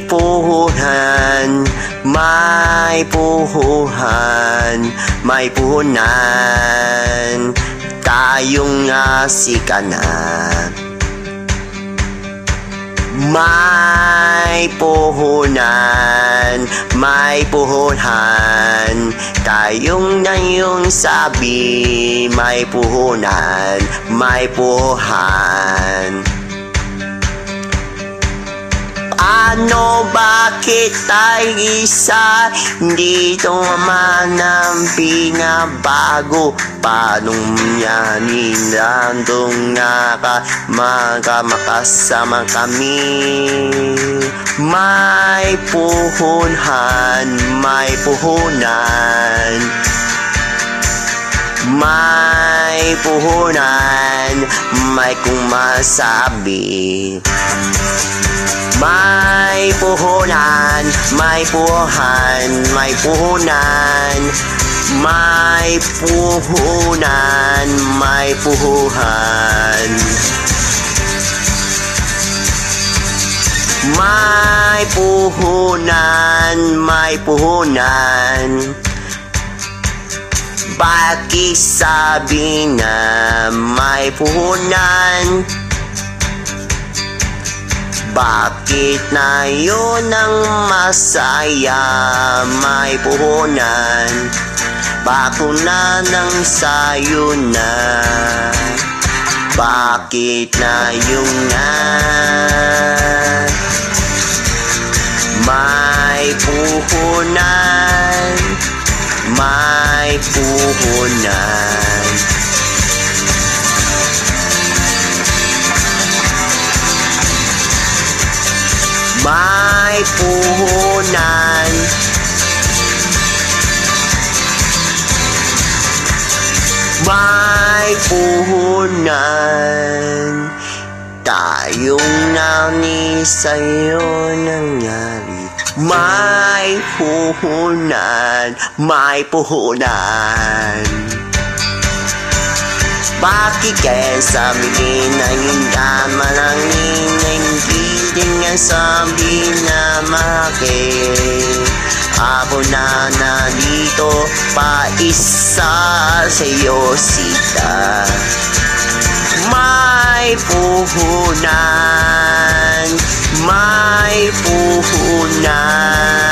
puhunan, may puhuhan, may puhunan, tayong asikanan. May puhunan, may puhunan, tayong na yung sabi, may puhunan, may puhuhan. Ano, bakit tayo isa? Dito naman ang pinabago. Paano yan inandong makasama kami? May puhunan, may puhunan, may puhunan, may kumasabi. May puhunan, may puhunan, may puhunan, may puhunan, may puhuhan. May puhunan, may puhunan, bakit sabi na may puhunan? Bakit na yun ang masaya, may puhunan? Bakuna ng sayo na, bakit na yun nga? May puhunan, may puhunan. May puhunan, may puhunan, tayong nani sa'yo nangyari. May puhunan, may puhunan. Bakit kaya sabihin na hindaman ang hindi nga sabi na makit? Ako na nandito pa isa sa'yo sita. May puhunan, may puhunan.